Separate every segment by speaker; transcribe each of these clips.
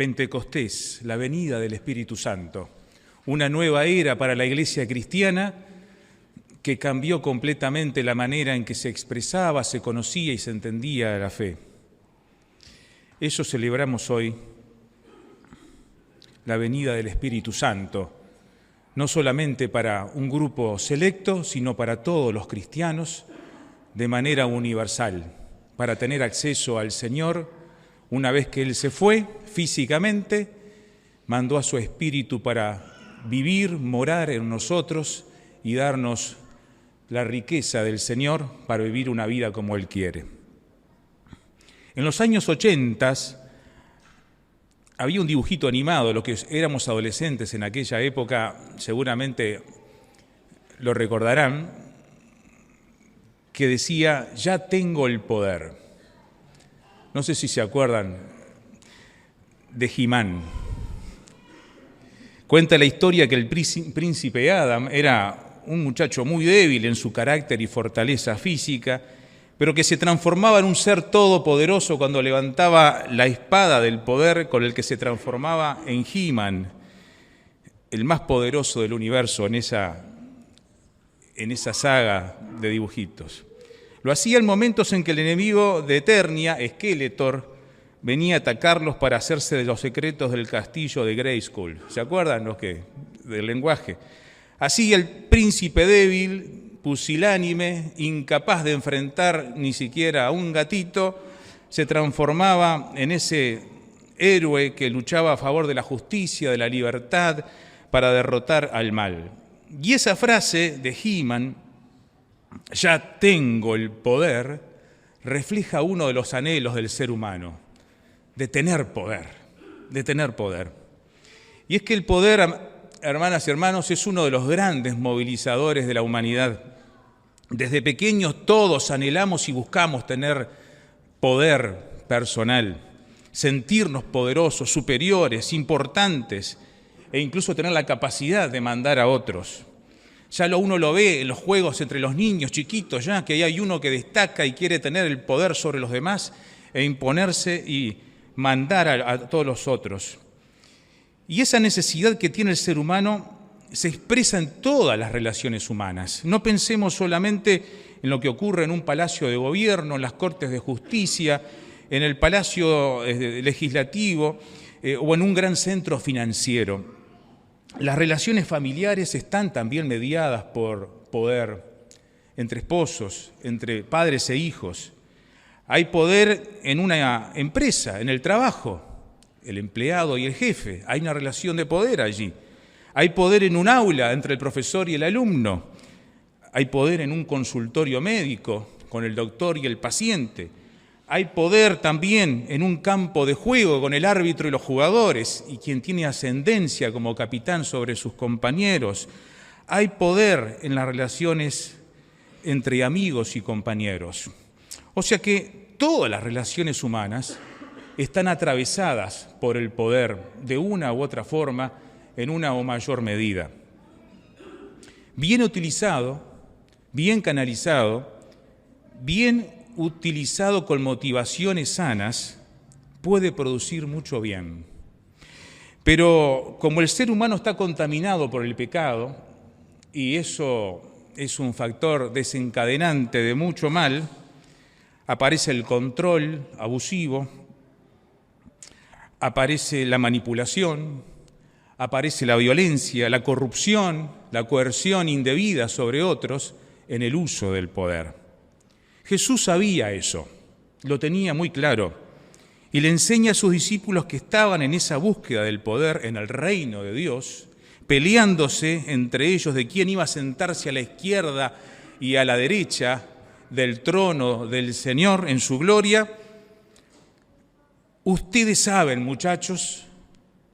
Speaker 1: Pentecostés, la venida del Espíritu Santo, una nueva era para la Iglesia cristiana que cambió completamente la manera en que se expresaba, se conocía y se entendía la fe. Eso celebramos hoy, la venida del Espíritu Santo, no solamente para un grupo selecto, sino para todos los cristianos de manera universal, para tener acceso al Señor. Una vez que Él se fue físicamente, mandó a su Espíritu para vivir, morar en nosotros y darnos la riqueza del Señor para vivir una vida como Él quiere. En los años 80 había un dibujito animado, los que éramos adolescentes en aquella época seguramente lo recordarán, que decía: ya tengo el poder. No sé si se acuerdan de He-Man. Cuenta la historia que el príncipe Adam era un muchacho muy débil en su carácter y fortaleza física, pero que se transformaba en un ser todopoderoso cuando levantaba la espada del poder con el que se transformaba en He-Man, el más poderoso del universo en esa saga de dibujitos. Lo hacía en momentos en que el enemigo de Eternia, Skeletor, venía a atacarlos para hacerse de los secretos del castillo de Grayskull. ¿Se acuerdan del lenguaje? Así el príncipe débil, pusilánime, incapaz de enfrentar ni siquiera a un gatito, se transformaba en ese héroe que luchaba a favor de la justicia, de la libertad, para derrotar al mal. Y esa frase de He-Man, ya tengo el poder, refleja uno de los anhelos del ser humano, de tener poder. Y es que el poder, hermanas y hermanos, es uno de los grandes movilizadores de la humanidad. Desde pequeños todos anhelamos y buscamos tener poder personal, sentirnos poderosos, superiores, importantes e incluso tener la capacidad de mandar a otros. Ya uno lo ve en los juegos entre los niños chiquitos, ya que hay uno que destaca y quiere tener el poder sobre los demás e imponerse y mandar a todos los otros. Y esa necesidad que tiene el ser humano se expresa en todas las relaciones humanas. No pensemos solamente en lo que ocurre en un palacio de gobierno, en las cortes de justicia, en el palacio legislativo o en un gran centro financiero. Las relaciones familiares están también mediadas por poder entre esposos, entre padres e hijos. Hay poder en una empresa, en el trabajo, el empleado y el jefe. Hay una relación de poder allí. Hay poder en un aula entre el profesor y el alumno. Hay poder en un consultorio médico con el doctor y el paciente. Hay poder también en un campo de juego con el árbitro y los jugadores y quien tiene ascendencia como capitán sobre sus compañeros. Hay poder en las relaciones entre amigos y compañeros. O sea que todas las relaciones humanas están atravesadas por el poder de una u otra forma, en una o mayor medida. Bien utilizado, bien canalizado, bien utilizado con motivaciones sanas, puede producir mucho bien. Pero como el ser humano está contaminado por el pecado, y eso es un factor desencadenante de mucho mal, aparece el control abusivo, aparece la manipulación, aparece la violencia, la corrupción, la coerción indebida sobre otros en el uso del poder. Jesús sabía eso, lo tenía muy claro, y le enseña a sus discípulos que estaban en esa búsqueda del poder en el reino de Dios, peleándose entre ellos de quién iba a sentarse a la izquierda y a la derecha del trono del Señor en su gloria. Ustedes saben, muchachos,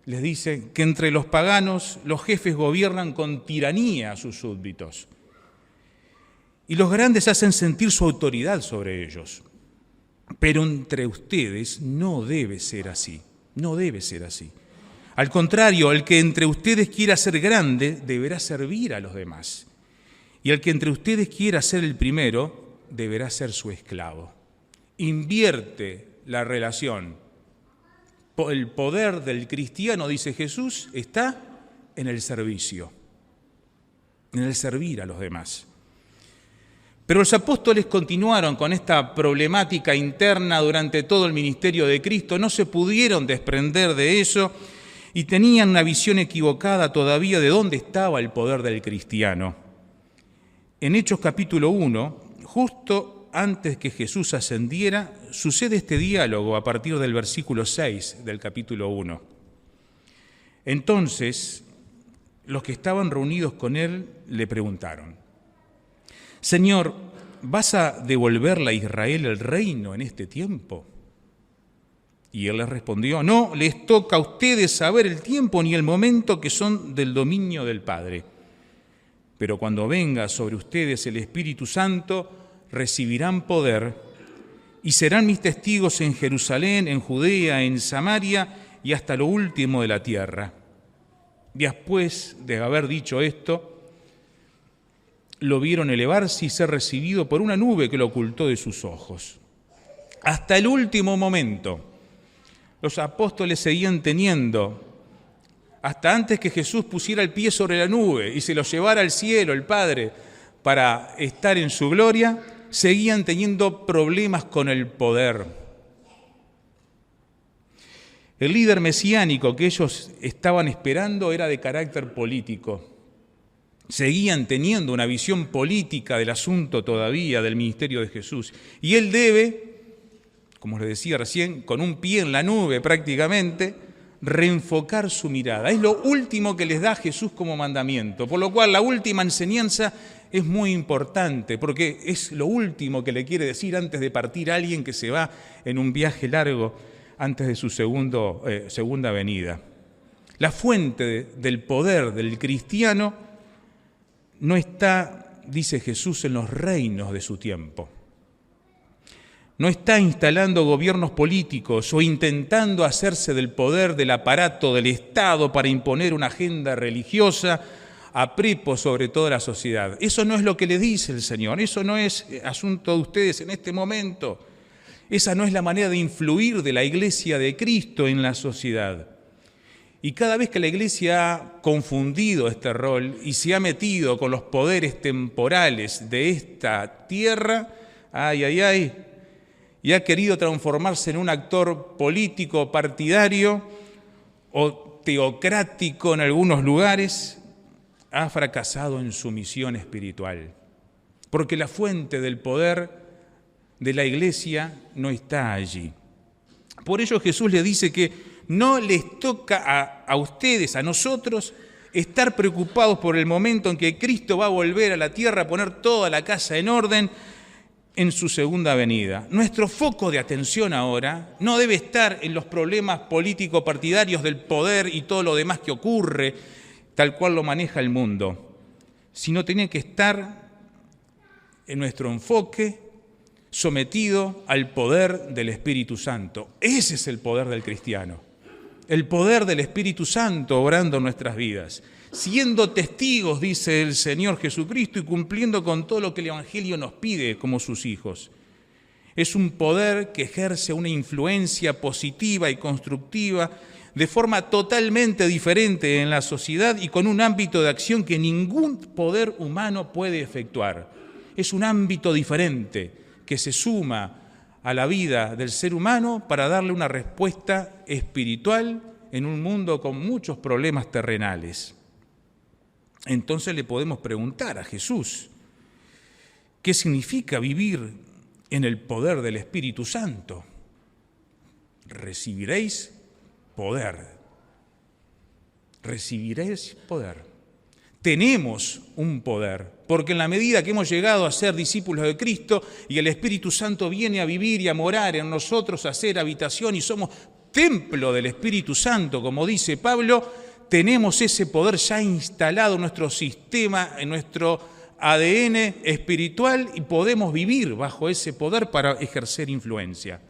Speaker 1: les dice, que entre los paganos los jefes gobiernan con tiranía a sus súbditos. Y los grandes hacen sentir su autoridad sobre ellos. Pero entre ustedes no debe ser así, no debe ser así. Al contrario, el que entre ustedes quiera ser grande deberá servir a los demás. Y el que entre ustedes quiera ser el primero deberá ser su esclavo. Invierte la relación el poder del cristiano, dice Jesús, está en el servicio, en el servir a los demás. Pero los apóstoles continuaron con esta problemática interna durante todo el ministerio de Cristo, no se pudieron desprender de eso y tenían una visión equivocada todavía de dónde estaba el poder del cristiano. En Hechos capítulo 1, justo antes que Jesús ascendiera, sucede este diálogo a partir del versículo 6 del capítulo 1. Entonces, los que estaban reunidos con él le preguntaron: Señor, ¿vas a devolverle a Israel el reino en este tiempo? Y él les respondió: no les toca a ustedes saber el tiempo ni el momento que son del dominio del Padre. Pero cuando venga sobre ustedes el Espíritu Santo, recibirán poder y serán mis testigos en Jerusalén, en Judea, en Samaria y hasta lo último de la tierra. Después de haber dicho esto, lo vieron elevarse y ser recibido por una nube que lo ocultó de sus ojos. Hasta el último momento, los apóstoles seguían teniendo, hasta antes que Jesús pusiera el pie sobre la nube y se lo llevara al cielo el Padre para estar en su gloria, seguían teniendo problemas con el poder. El líder mesiánico que ellos estaban esperando era de carácter político. Seguían teniendo una visión política del asunto todavía del ministerio de Jesús. Y él debe, como les decía recién, con un pie en la nube prácticamente, reenfocar su mirada. Es lo último que les da Jesús como mandamiento, por lo cual la última enseñanza es muy importante, porque es lo último que le quiere decir antes de partir a alguien que se va en un viaje largo antes de su segunda venida. La fuente del poder del cristiano no está, dice Jesús, en los reinos de su tiempo. No está instalando gobiernos políticos o intentando hacerse del poder del aparato del Estado para imponer una agenda religiosa a prepo sobre toda la sociedad. Eso no es lo que le dice el Señor, eso no es asunto de ustedes en este momento. Esa no es la manera de influir de la Iglesia de Cristo en la sociedad. Y cada vez que la Iglesia ha confundido este rol y se ha metido con los poderes temporales de esta tierra, y ha querido transformarse en un actor político partidario o teocrático en algunos lugares, ha fracasado en su misión espiritual. Porque la fuente del poder de la Iglesia no está allí. Por ello Jesús le dice que no les toca a ustedes, a nosotros, estar preocupados por el momento en que Cristo va a volver a la tierra a poner toda la casa en orden en su segunda venida. Nuestro foco de atención ahora no debe estar en los problemas político-partidarios del poder y todo lo demás que ocurre, tal cual lo maneja el mundo, sino tiene que estar en nuestro enfoque sometido al poder del Espíritu Santo. Ese es el poder del cristiano. El poder del Espíritu Santo obrando en nuestras vidas, siendo testigos, dice el Señor Jesucristo, y cumpliendo con todo lo que el Evangelio nos pide como sus hijos. Es un poder que ejerce una influencia positiva y constructiva de forma totalmente diferente en la sociedad y con un ámbito de acción que ningún poder humano puede efectuar. Es un ámbito diferente que se suma a la vida del ser humano para darle una respuesta espiritual en un mundo con muchos problemas terrenales. Entonces le podemos preguntar a Jesús, ¿qué significa vivir en el poder del Espíritu Santo? Recibiréis poder. Recibiréis poder. Tenemos un poder, porque en la medida que hemos llegado a ser discípulos de Cristo y el Espíritu Santo viene a vivir y a morar en nosotros, a hacer habitación y somos templo del Espíritu Santo, como dice Pablo, tenemos ese poder ya instalado en nuestro sistema, en nuestro ADN espiritual y podemos vivir bajo ese poder para ejercer influencia.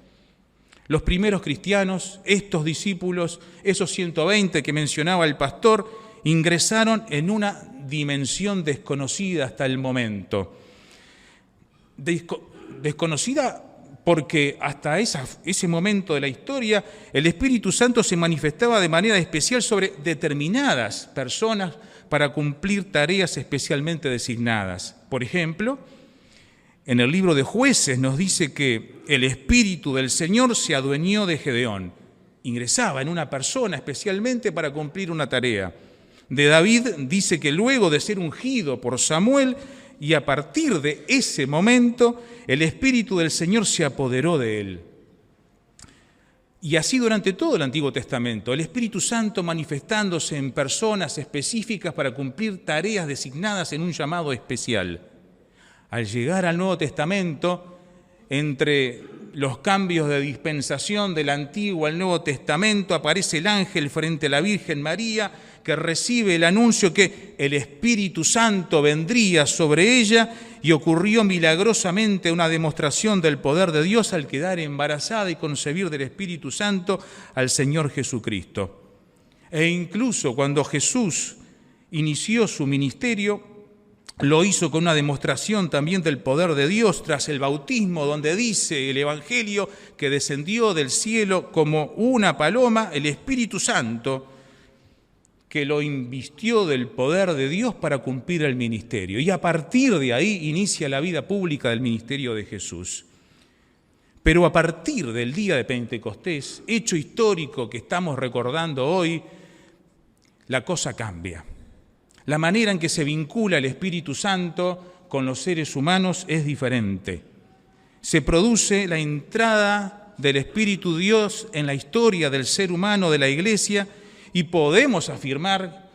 Speaker 1: Los primeros cristianos, estos discípulos, esos 120 que mencionaba el pastor, ingresaron en una dimensión desconocida hasta el momento. Desconocida porque hasta ese momento de la historia el Espíritu Santo se manifestaba de manera especial sobre determinadas personas para cumplir tareas especialmente designadas. Por ejemplo, en el libro de Jueces nos dice que el Espíritu del Señor se adueñó de Gedeón. Ingresaba en una persona especialmente para cumplir una tarea. De David dice que luego de ser ungido por Samuel, y a partir de ese momento, el Espíritu del Señor se apoderó de él. Y así durante todo el Antiguo Testamento, el Espíritu Santo manifestándose en personas específicas para cumplir tareas designadas en un llamado especial. Al llegar al Nuevo Testamento, entre los cambios de dispensación del Antiguo al Nuevo Testamento, aparece el ángel frente a la Virgen María, que recibe el anuncio que el Espíritu Santo vendría sobre ella, y ocurrió milagrosamente una demostración del poder de Dios al quedar embarazada y concebir del Espíritu Santo al Señor Jesucristo. E incluso cuando Jesús inició su ministerio, lo hizo con una demostración también del poder de Dios tras el bautismo, donde dice el Evangelio que descendió del cielo como una paloma el Espíritu Santo, que lo invistió del poder de Dios para cumplir el ministerio. Y a partir de ahí inicia la vida pública del ministerio de Jesús. Pero a partir del día de Pentecostés, hecho histórico que estamos recordando hoy, la cosa cambia. La manera en que se vincula el Espíritu Santo con los seres humanos es diferente. Se produce la entrada del Espíritu Dios en la historia del ser humano, de la Iglesia, y podemos afirmar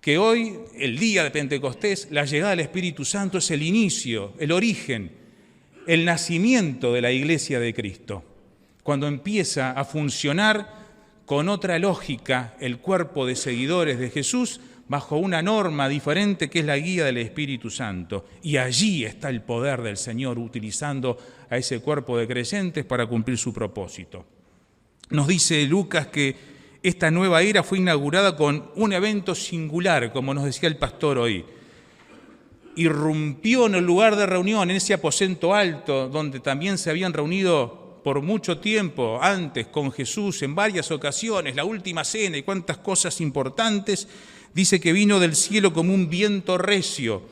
Speaker 1: que hoy, el día de Pentecostés, la llegada del Espíritu Santo es el inicio, el origen, el nacimiento de la Iglesia de Cristo, cuando empieza a funcionar con otra lógica el cuerpo de seguidores de Jesús, bajo una norma diferente que es la guía del Espíritu Santo. Y allí está el poder del Señor utilizando a ese cuerpo de creyentes para cumplir su propósito. Nos dice Lucas que esta nueva era fue inaugurada con un evento singular, como nos decía el pastor hoy. Irrumpió en el lugar de reunión, en ese aposento alto, donde también se habían reunido por mucho tiempo antes con Jesús en varias ocasiones, la última cena y cuántas cosas importantes. Dice que vino del cielo como un viento recio,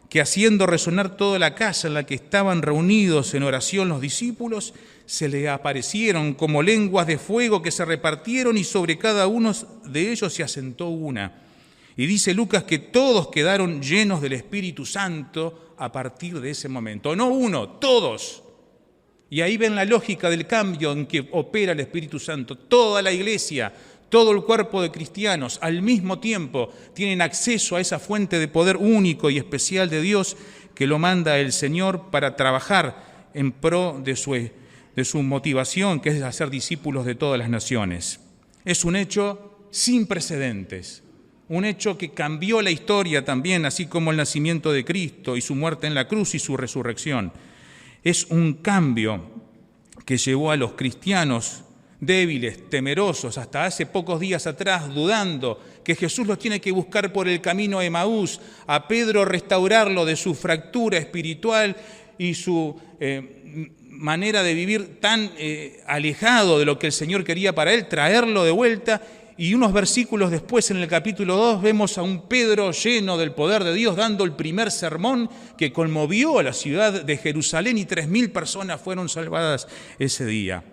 Speaker 1: que haciendo resonar toda la casa en la que estaban reunidos en oración los discípulos, se le aparecieron como lenguas de fuego que se repartieron y sobre cada uno de ellos se asentó una. Y dice Lucas que todos quedaron llenos del Espíritu Santo a partir de ese momento. No uno, todos. Y ahí ven la lógica del cambio en que opera el Espíritu Santo. Toda la iglesia, todo el cuerpo de cristianos, al mismo tiempo tienen acceso a esa fuente de poder único y especial de Dios que lo manda el Señor para trabajar en pro de su motivación, que es hacer discípulos de todas las naciones. Es un hecho sin precedentes, un hecho que cambió la historia también, así como el nacimiento de Cristo y su muerte en la cruz y su resurrección. Es un cambio que llevó a los cristianos débiles, temerosos, hasta hace pocos días atrás, dudando que Jesús los tiene que buscar por el camino a Emaús, a Pedro restaurarlo de su fractura espiritual y su manera de vivir tan alejado de lo que el Señor quería para él, traerlo de vuelta. Y unos versículos después, en el capítulo 2, vemos a un Pedro lleno del poder de Dios dando el primer sermón que conmovió a la ciudad de Jerusalén y 3.000 personas fueron salvadas ese día.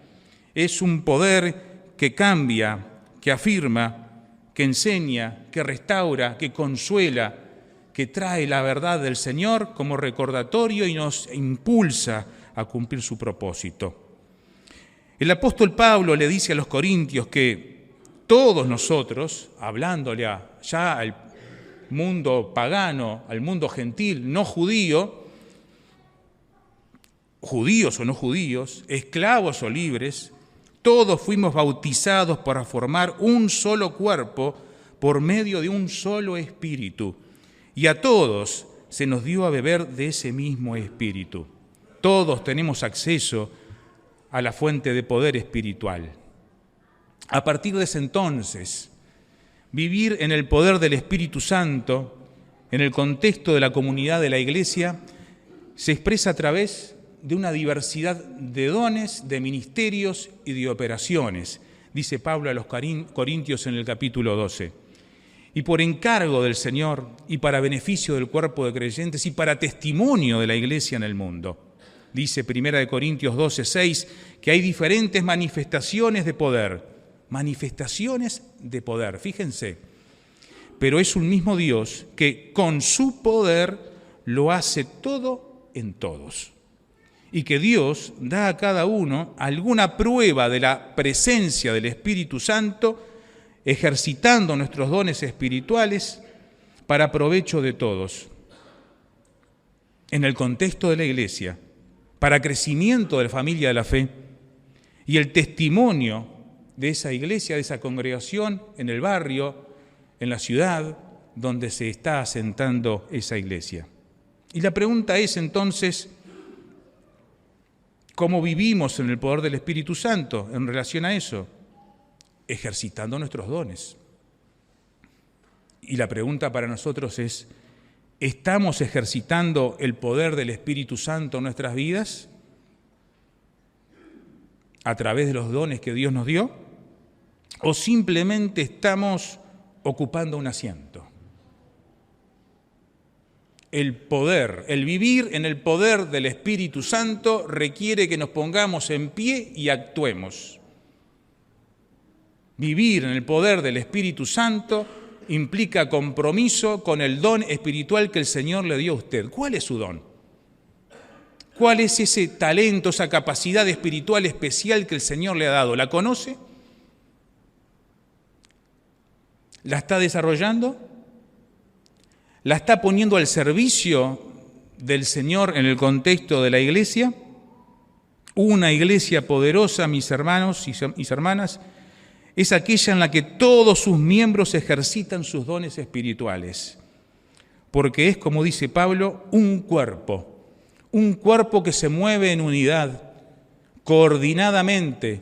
Speaker 1: Es un poder que cambia, que afirma, que enseña, que restaura, que consuela, que trae la verdad del Señor como recordatorio y nos impulsa a cumplir su propósito. El apóstol Pablo le dice a los corintios que todos nosotros, hablándole ya al mundo pagano, al mundo gentil, no judío, judíos o no judíos, esclavos o libres, todos fuimos bautizados para formar un solo cuerpo por medio de un solo espíritu. Y a todos se nos dio a beber de ese mismo espíritu. Todos tenemos acceso a la fuente de poder espiritual. A partir de ese entonces, vivir en el poder del Espíritu Santo, en el contexto de la comunidad de la Iglesia, se expresa a través de una diversidad de dones, de ministerios y de operaciones, dice Pablo a los Corintios en el capítulo 12. Y por encargo del Señor y para beneficio del cuerpo de creyentes y para testimonio de la iglesia en el mundo. Dice 1 Corintios 12:6 que hay diferentes manifestaciones de poder. Manifestaciones de poder, fíjense. Pero es un mismo Dios que con su poder lo hace todo en todos. Y que Dios da a cada uno alguna prueba de la presencia del Espíritu Santo, ejercitando nuestros dones espirituales para provecho de todos. En el contexto de la iglesia, para crecimiento de la familia de la fe y el testimonio de esa iglesia, de esa congregación en el barrio, en la ciudad donde se está asentando esa iglesia. Y la pregunta es entonces, ¿cómo vivimos en el poder del Espíritu Santo en relación a eso? Ejercitando nuestros dones. Y la pregunta para nosotros es, ¿estamos ejercitando el poder del Espíritu Santo en nuestras vidas a través de los dones que Dios nos dio? ¿O simplemente estamos ocupando un asiento? El poder, el vivir en el poder del Espíritu Santo requiere que nos pongamos en pie y actuemos. Vivir en el poder del Espíritu Santo implica compromiso con el don espiritual que el Señor le dio a usted. ¿Cuál es su don? ¿Cuál es ese talento, esa capacidad espiritual especial que el Señor le ha dado? ¿La conoce? ¿La está desarrollando? ¿La está poniendo al servicio del Señor en el contexto de la iglesia? Una iglesia poderosa, mis hermanos y mis hermanas, es aquella en la que todos sus miembros ejercitan sus dones espirituales. Porque es, como dice Pablo, un cuerpo que se mueve en unidad, coordinadamente,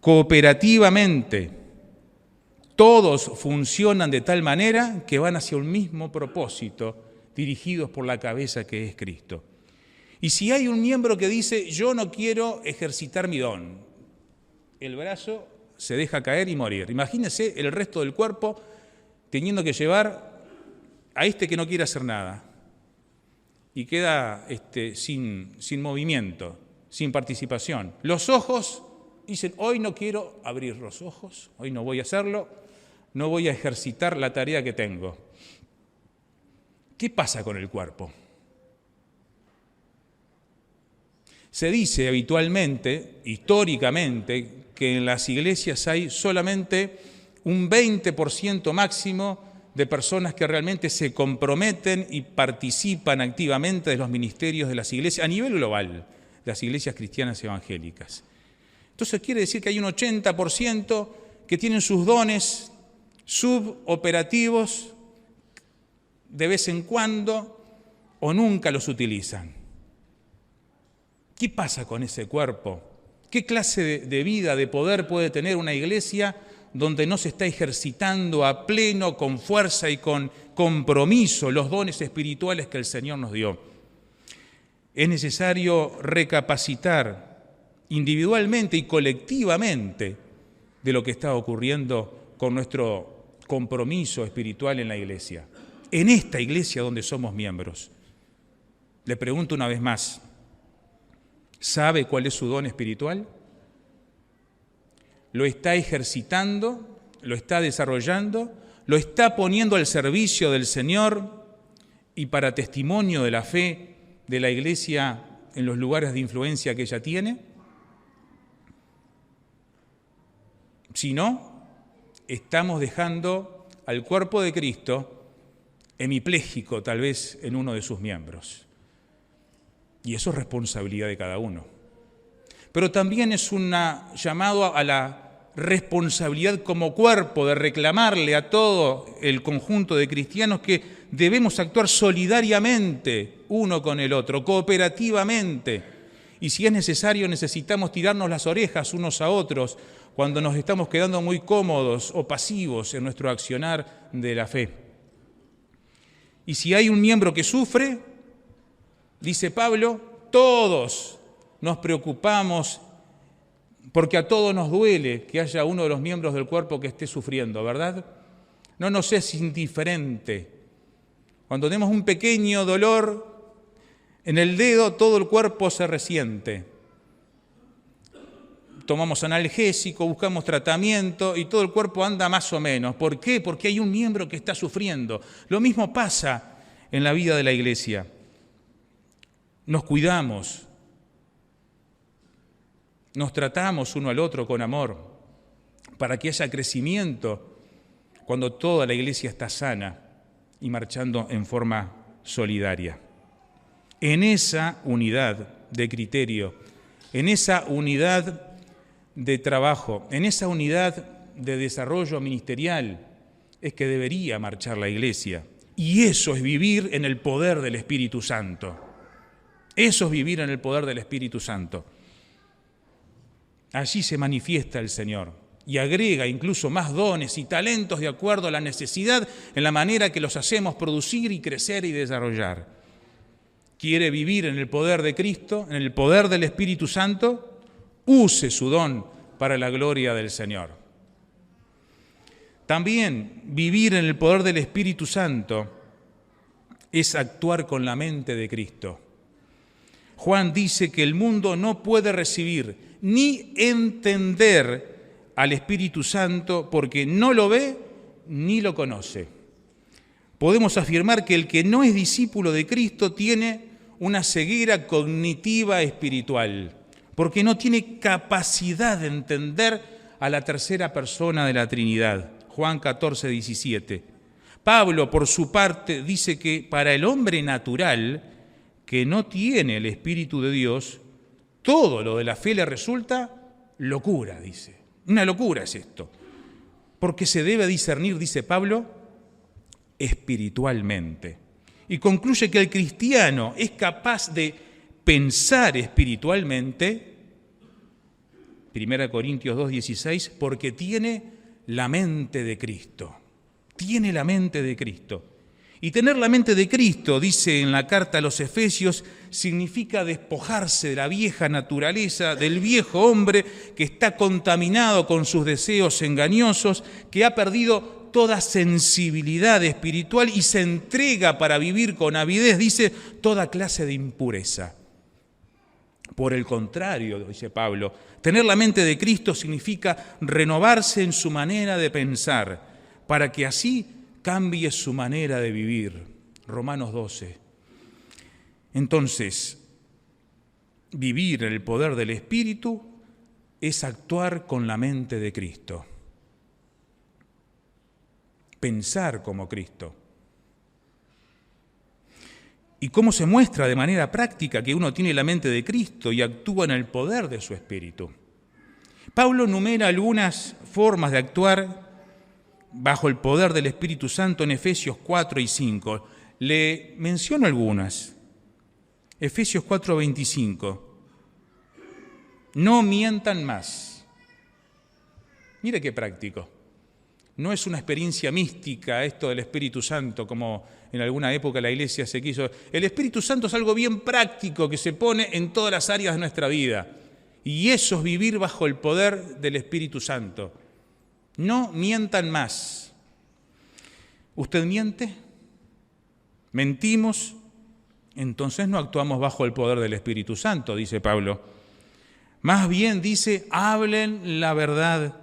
Speaker 1: cooperativamente. Todos funcionan de tal manera que van hacia un mismo propósito, dirigidos por la cabeza que es Cristo. Y si hay un miembro que dice, yo no quiero ejercitar mi don, el brazo se deja caer y morir. Imagínense el resto del cuerpo teniendo que llevar a este que no quiere hacer nada y queda sin movimiento, sin participación. Los ojos dicen, hoy no quiero abrir los ojos, hoy no voy a hacerlo, no voy a ejercitar la tarea que tengo. ¿Qué pasa con el cuerpo? Se dice habitualmente, históricamente, que en las iglesias hay solamente un 20% máximo de personas que realmente se comprometen y participan activamente de los ministerios de las iglesias a nivel global, de las iglesias cristianas evangélicas. Entonces quiere decir que hay un 80% que tienen sus dones suboperativos de vez en cuando o nunca los utilizan. ¿Qué pasa con ese cuerpo? ¿Qué clase de vida, de poder puede tener una iglesia donde no se está ejercitando a pleno, con fuerza y con compromiso los dones espirituales que el Señor nos dio? Es necesario recapacitar individualmente y colectivamente de lo que está ocurriendo con nuestro compromiso espiritual en la iglesia. En esta iglesia donde somos miembros. Le pregunto una vez más, ¿sabe cuál es su don espiritual? ¿Lo está ejercitando? ¿Lo está desarrollando? ¿Lo está poniendo al servicio del Señor y para testimonio de la fe de la iglesia en los lugares de influencia que ella tiene? Si no, estamos dejando al cuerpo de Cristo hemipléjico tal vez en uno de sus miembros. Y eso es responsabilidad de cada uno. Pero también es un llamado a la responsabilidad como cuerpo de reclamarle a todo el conjunto de cristianos que debemos actuar solidariamente uno con el otro, cooperativamente. Y si es necesario, necesitamos tirarnos las orejas unos a otros cuando nos estamos quedando muy cómodos o pasivos en nuestro accionar de la fe. Y si hay un miembro que sufre, Dice Pablo, todos nos preocupamos porque a todos nos duele que haya uno de los miembros del cuerpo que esté sufriendo, ¿verdad? No nos es indiferente. Cuando tenemos un pequeño dolor en el dedo, todo el cuerpo se resiente. Tomamos analgésico, buscamos tratamiento y todo el cuerpo anda más o menos. ¿Por qué? Porque hay un miembro que está sufriendo. Lo mismo pasa en la vida de la iglesia. Nos cuidamos, nos tratamos uno al otro con amor para que haya crecimiento cuando toda la iglesia está sana y marchando en forma solidaria. En esa unidad de criterio, en esa unidad de trabajo, en esa unidad de desarrollo ministerial es que debería marchar la iglesia. Y eso es vivir en el poder del Espíritu Santo. Eso es vivir en el poder del Espíritu Santo. Allí se manifiesta el Señor y agrega incluso más dones y talentos de acuerdo a la necesidad en la manera que los hacemos producir y crecer y desarrollar. ¿Quiere vivir en el poder de Cristo, en el poder del Espíritu Santo? Use su don para la gloria del Señor. También vivir en el poder del Espíritu Santo es actuar con la mente de Cristo. Juan dice que el mundo no puede recibir ni entender al Espíritu Santo porque no lo ve ni lo conoce. Podemos afirmar que el que no es discípulo de Cristo tiene una ceguera cognitiva espiritual, porque no tiene capacidad de entender a la tercera persona de la Trinidad. Juan 14, 17. Pablo, por su parte, dice que para el hombre natural, que no tiene el Espíritu de Dios, todo lo de la fe le resulta locura, dice. Una locura es esto. Porque se debe discernir, dice Pablo, espiritualmente. Y concluye que el cristiano es capaz de pensar espiritualmente, 1 Corintios 2:16, porque tiene la mente de Cristo. Tiene la mente de Cristo. Y tener la mente de Cristo, dice en la carta a los Efesios, significa despojarse de la vieja naturaleza, del viejo hombre que está contaminado con sus deseos engañosos, que ha perdido toda sensibilidad espiritual y se entrega para vivir con avidez, dice, toda clase de impureza. Por el contrario, dice Pablo, tener la mente de Cristo significa renovarse en su manera de pensar, para que así cambie su manera de vivir. Romanos 12. Entonces, vivir en el poder del Espíritu es actuar con la mente de Cristo. Pensar como Cristo. ¿Y cómo se muestra de manera práctica que uno tiene la mente de Cristo y actúa en el poder de su Espíritu? Pablo enumera algunas formas de actuar bajo el poder del Espíritu Santo en Efesios 4 y 5. Le menciono algunas. Efesios 4:25. No mientan más. Mire qué práctico. No es una experiencia mística esto del Espíritu Santo, como en alguna época la iglesia se quiso. El Espíritu Santo es algo bien práctico que se pone en todas las áreas de nuestra vida. Y eso es vivir bajo el poder del Espíritu Santo. No mientan más. ¿Usted miente? ¿Mentimos? Entonces no actuamos bajo el poder del Espíritu Santo, dice Pablo. Más bien dice, hablen la verdad,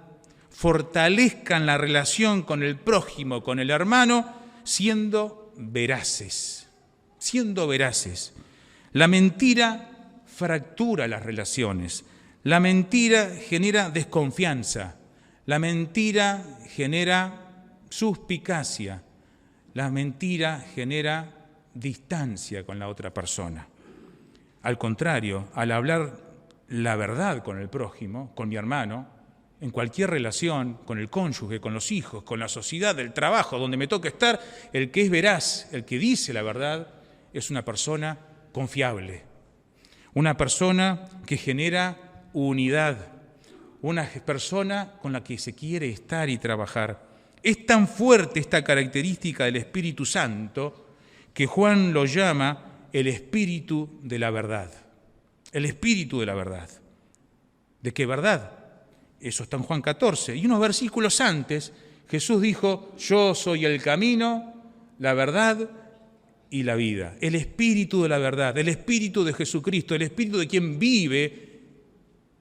Speaker 1: fortalezcan la relación con el prójimo, con el hermano, siendo veraces. Siendo veraces. La mentira fractura las relaciones. La mentira genera desconfianza. La mentira genera suspicacia. La mentira genera distancia con la otra persona. Al contrario, al hablar la verdad con el prójimo, con mi hermano, en cualquier relación, con el cónyuge, con los hijos, con la sociedad, el trabajo, donde me toca estar, el que es veraz, el que dice la verdad, es una persona confiable. Una persona que genera unidad. Una persona con la que se quiere estar y trabajar. Es tan fuerte esta característica del Espíritu Santo que Juan lo llama el espíritu de la verdad. El espíritu de la verdad. ¿De qué verdad? Eso está en Juan 14. Y unos versículos antes, Jesús dijo, yo soy el camino, la verdad y la vida. El espíritu de la verdad, el espíritu de Jesucristo, el espíritu de quien vive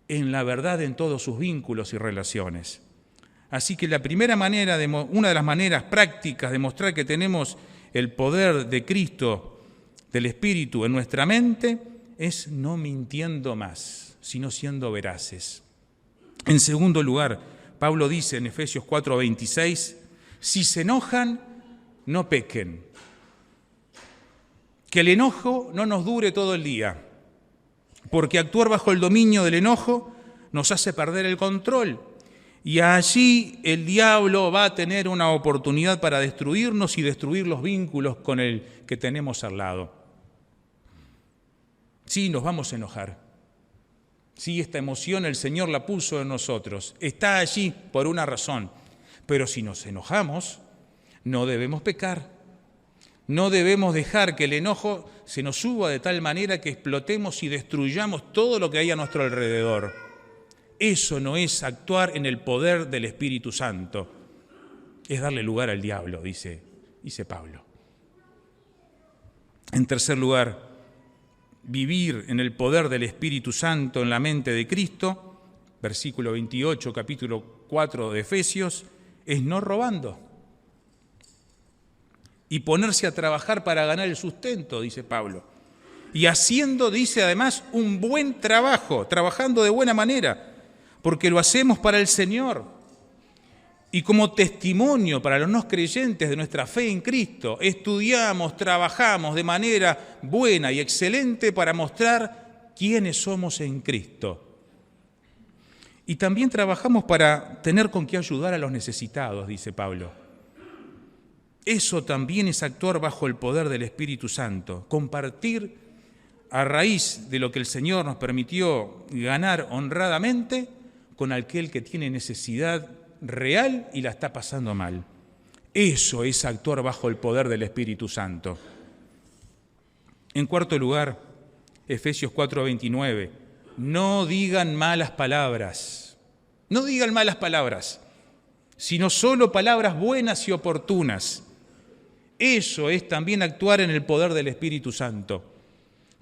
Speaker 1: en la verdad en todos sus vínculos y relaciones. Así que la primera manera, una de las maneras prácticas de mostrar que tenemos el poder de Cristo, del Espíritu en nuestra mente, es no mintiendo más, sino siendo veraces. En segundo lugar, Pablo dice en Efesios 4:26, si se enojan, no pequen. Que el enojo no nos dure todo el día, porque actuar bajo el dominio del enojo nos hace perder el control. Y allí el diablo va a tener una oportunidad para destruirnos y destruir los vínculos con el que tenemos al lado. Sí, nos vamos a enojar. Sí, esta emoción el Señor la puso en nosotros. Está allí por una razón. Pero si nos enojamos, no debemos pecar. No debemos dejar que el enojo se nos suba de tal manera que explotemos y destruyamos todo lo que hay a nuestro alrededor. Eso no es actuar en el poder del Espíritu Santo. Es darle lugar al diablo, dice Pablo. En tercer lugar, vivir en el poder del Espíritu Santo en la mente de Cristo, versículo 28, capítulo 4 de Efesios, es no robando. Y ponerse a trabajar para ganar el sustento, dice Pablo. Y haciendo, dice además, un buen trabajo, trabajando de buena manera, porque lo hacemos para el Señor. Y como testimonio para los no creyentes de nuestra fe en Cristo, estudiamos, trabajamos de manera buena y excelente para mostrar quiénes somos en Cristo. Y también trabajamos para tener con qué ayudar a los necesitados, dice Pablo. Eso también es actuar bajo el poder del Espíritu Santo, compartir a raíz de lo que el Señor nos permitió ganar honradamente con aquel que tiene necesidad real y la está pasando mal. Eso es actuar bajo el poder del Espíritu Santo. En cuarto lugar, Efesios 4:29, no digan malas palabras, no digan malas palabras, sino solo palabras buenas y oportunas. Eso es también actuar en el poder del Espíritu Santo,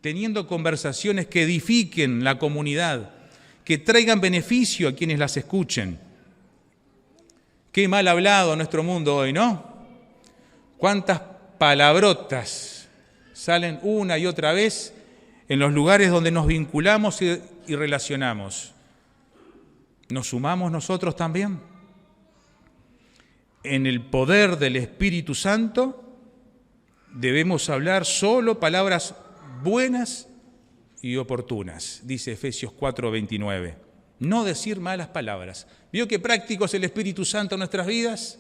Speaker 1: teniendo conversaciones que edifiquen la comunidad, que traigan beneficio a quienes las escuchen. Qué mal hablado nuestro mundo hoy, ¿no? Cuántas palabrotas salen una y otra vez en los lugares donde nos vinculamos y relacionamos. ¿Nos sumamos nosotros también? En el poder del Espíritu Santo debemos hablar solo palabras buenas y oportunas, dice Efesios 4:29. No decir malas palabras. ¿Vio qué práctico es el Espíritu Santo en nuestras vidas?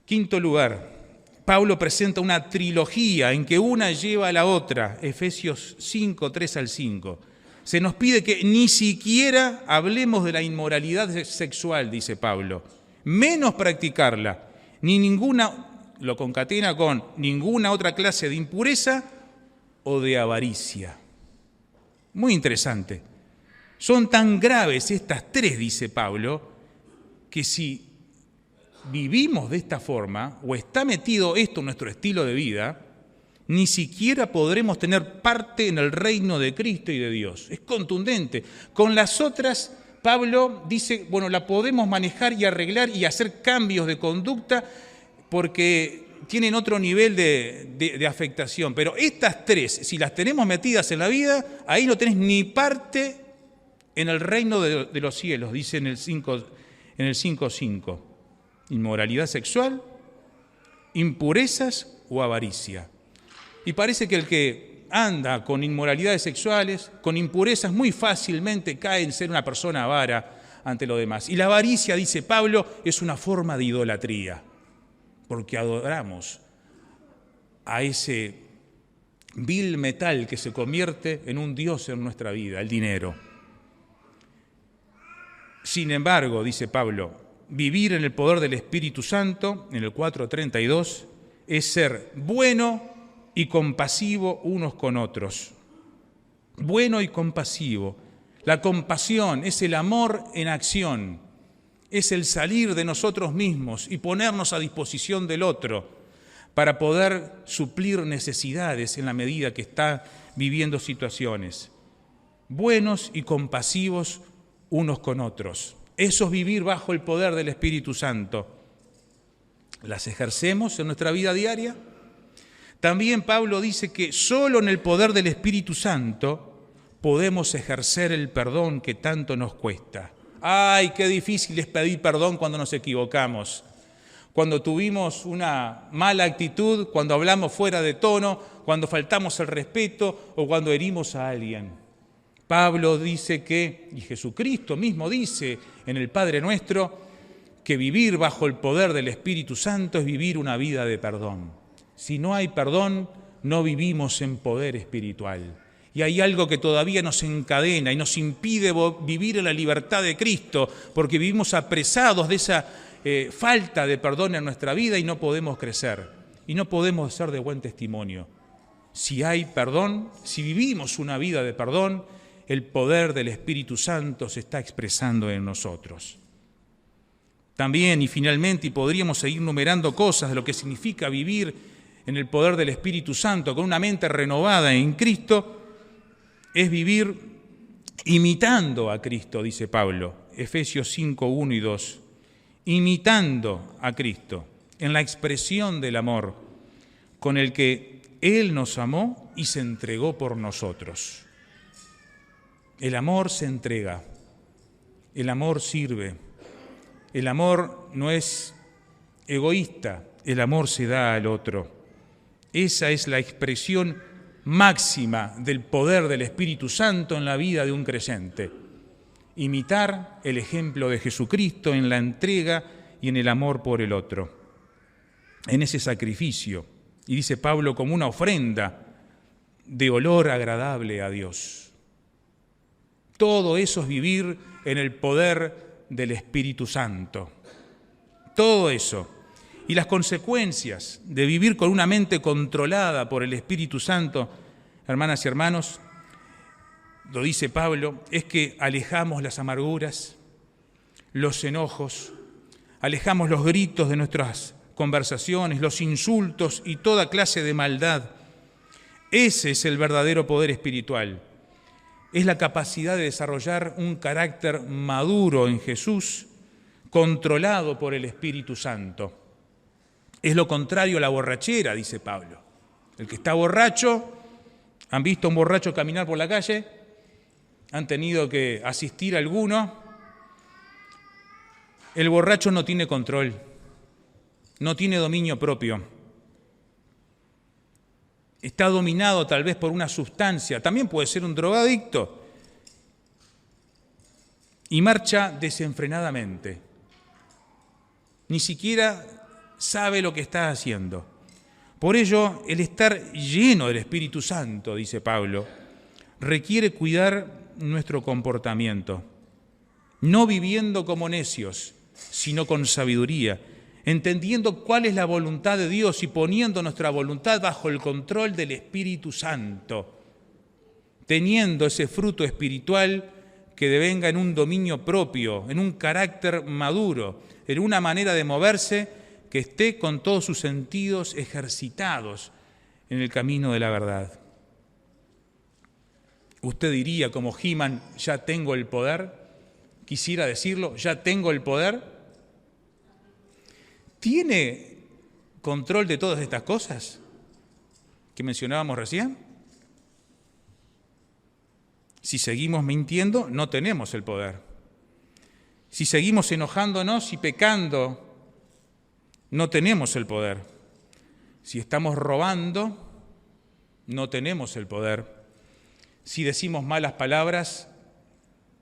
Speaker 1: Quinto lugar, Pablo presenta una trilogía en que una lleva a la otra, Efesios 5:3-5. Se nos pide que ni siquiera hablemos de la inmoralidad sexual, dice Pablo, menos practicarla, ni ninguna, lo concatena con ninguna otra clase de impureza o de avaricia. Muy interesante. Son tan graves estas tres, dice Pablo, que si vivimos de esta forma, o está metido esto en nuestro estilo de vida, ni siquiera podremos tener parte en el reino de Cristo y de Dios. Es contundente. Con las otras, Pablo dice, bueno, la podemos manejar y arreglar y hacer cambios de conducta porque tienen otro nivel de afectación. Pero estas tres, si las tenemos metidas en la vida, ahí no tenés ni parte en el reino de los cielos, dice en el 5:5. Inmoralidad sexual, impurezas o avaricia. Y parece que el que anda con inmoralidades sexuales, con impurezas, muy fácilmente cae en ser una persona avara ante lo demás. Y la avaricia, dice Pablo, es una forma de idolatría, porque adoramos a ese vil metal que se convierte en un dios en nuestra vida, el dinero. Sin embargo, dice Pablo, vivir en el poder del Espíritu Santo, en el 4:32, es ser bueno y compasivo unos con otros. Bueno y compasivo. La compasión es el amor en acción, es el salir de nosotros mismos y ponernos a disposición del otro para poder suplir necesidades en la medida que está viviendo situaciones. Buenos y compasivos unos con otros. Eso es vivir bajo el poder del Espíritu Santo. ¿Las ejercemos en nuestra vida diaria? También Pablo dice que solo en el poder del Espíritu Santo podemos ejercer el perdón que tanto nos cuesta. ¡Ay, qué difícil es pedir perdón cuando nos equivocamos! Cuando tuvimos una mala actitud, cuando hablamos fuera de tono, cuando faltamos el respeto o cuando herimos a alguien. Pablo dice que, y Jesucristo mismo dice en el Padre Nuestro, que vivir bajo el poder del Espíritu Santo es vivir una vida de perdón. Si no hay perdón, no vivimos en poder espiritual. Y hay algo que todavía nos encadena y nos impide vivir en la libertad de Cristo, porque vivimos apresados de esa falta de perdón en nuestra vida y no podemos crecer. Y no podemos ser de buen testimonio. Si hay perdón, si vivimos una vida de perdón, el poder del Espíritu Santo se está expresando en nosotros. También y finalmente, y podríamos seguir numerando cosas de lo que significa vivir en el poder del Espíritu Santo con una mente renovada en Cristo, es vivir imitando a Cristo, dice Pablo, Efesios 5, 1 y 2, imitando a Cristo en la expresión del amor con el que Él nos amó y se entregó por nosotros. El amor se entrega, el amor sirve, el amor no es egoísta, el amor se da al otro. Esa es la expresión máxima del poder del Espíritu Santo en la vida de un creyente. Imitar el ejemplo de Jesucristo en la entrega y en el amor por el otro, en ese sacrificio. Y dice Pablo, como una ofrenda de olor agradable a Dios. Todo eso es vivir en el poder del Espíritu Santo. Todo eso. Y las consecuencias de vivir con una mente controlada por el Espíritu Santo, hermanas y hermanos, lo dice Pablo, es que alejamos las amarguras, los enojos, alejamos los gritos de nuestras conversaciones, los insultos y toda clase de maldad. Ese es el verdadero poder espiritual. Es la capacidad de desarrollar un carácter maduro en Jesús, controlado por el Espíritu Santo. Es lo contrario a la borrachera, dice Pablo. El que está borracho, ¿han visto a un borracho caminar por la calle? ¿Han tenido que asistir a alguno? El borracho no tiene control, no tiene dominio propio. Está dominado tal vez por una sustancia, también puede ser un drogadicto, y marcha desenfrenadamente. Ni siquiera sabe lo que está haciendo. Por ello, el estar lleno del Espíritu Santo, dice Pablo, requiere cuidar nuestro comportamiento, no viviendo como necios, sino con sabiduría, entendiendo cuál es la voluntad de Dios y poniendo nuestra voluntad bajo el control del Espíritu Santo, teniendo ese fruto espiritual que devenga en un dominio propio, en un carácter maduro, en una manera de moverse que esté con todos sus sentidos ejercitados en el camino de la verdad. Usted diría, como He-Man, ¿ya tengo el poder? Quisiera decirlo, ¿ya tengo el poder? ¿Tiene control de todas estas cosas que mencionábamos recién? Si seguimos mintiendo, no tenemos el poder. Si seguimos enojándonos y pecando, no tenemos el poder. Si estamos robando, no tenemos el poder. Si decimos malas palabras,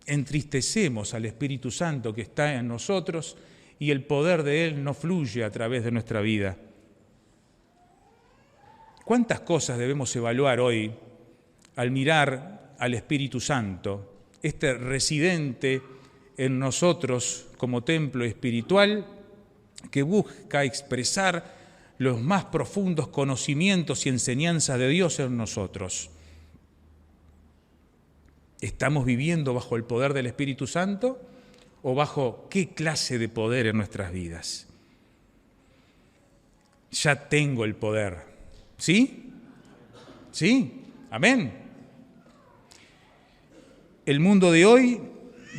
Speaker 1: entristecemos al Espíritu Santo que está en nosotros y el poder de Él no fluye a través de nuestra vida. ¿Cuántas cosas debemos evaluar hoy al mirar al Espíritu Santo, este residente en nosotros como templo espiritual que busca expresar los más profundos conocimientos y enseñanzas de Dios en nosotros. ¿Estamos viviendo bajo el poder del Espíritu Santo o bajo qué clase de poder en nuestras vidas? Ya tengo el poder. ¿Sí? ¿Sí? Amén. El mundo de hoy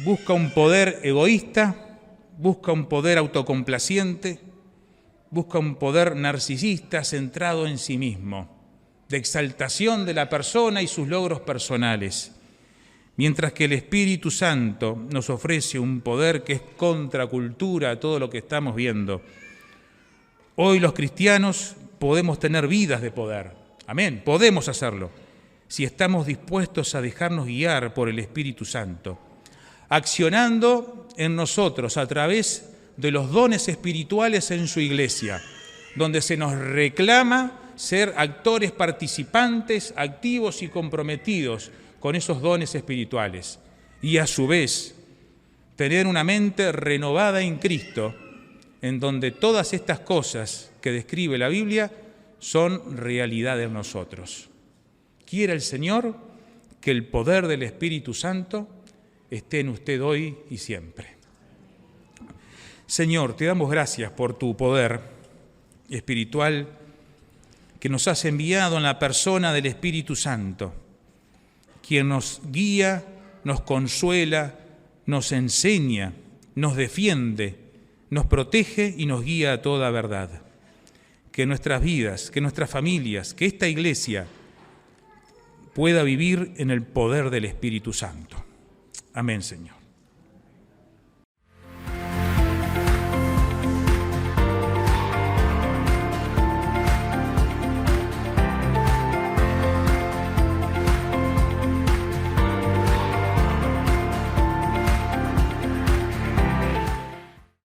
Speaker 1: busca un poder egoísta, busca un poder autocomplaciente, busca un poder narcisista centrado en sí mismo, de exaltación de la persona y sus logros personales. Mientras que el Espíritu Santo nos ofrece un poder que es contracultura a todo lo que estamos viendo. Hoy los cristianos podemos tener vidas de poder. Amén, podemos hacerlo, si estamos dispuestos a dejarnos guiar por el Espíritu Santo, accionando en nosotros a través de los dones espirituales en su iglesia, donde se nos reclama ser actores participantes, activos y comprometidos con esos dones espirituales, y a su vez tener una mente renovada en Cristo, en donde todas estas cosas que describe la Biblia son realidad en nosotros. Quiera el Señor que el poder del Espíritu Santo esté en usted hoy y siempre. Señor, te damos gracias por tu poder espiritual que nos has enviado en la persona del Espíritu Santo, quien nos guía, nos consuela, nos enseña, nos defiende, nos protege y nos guía a toda verdad. Que nuestras vidas, que nuestras familias, que esta iglesia pueda vivir en el poder del Espíritu Santo. Amén, Señor.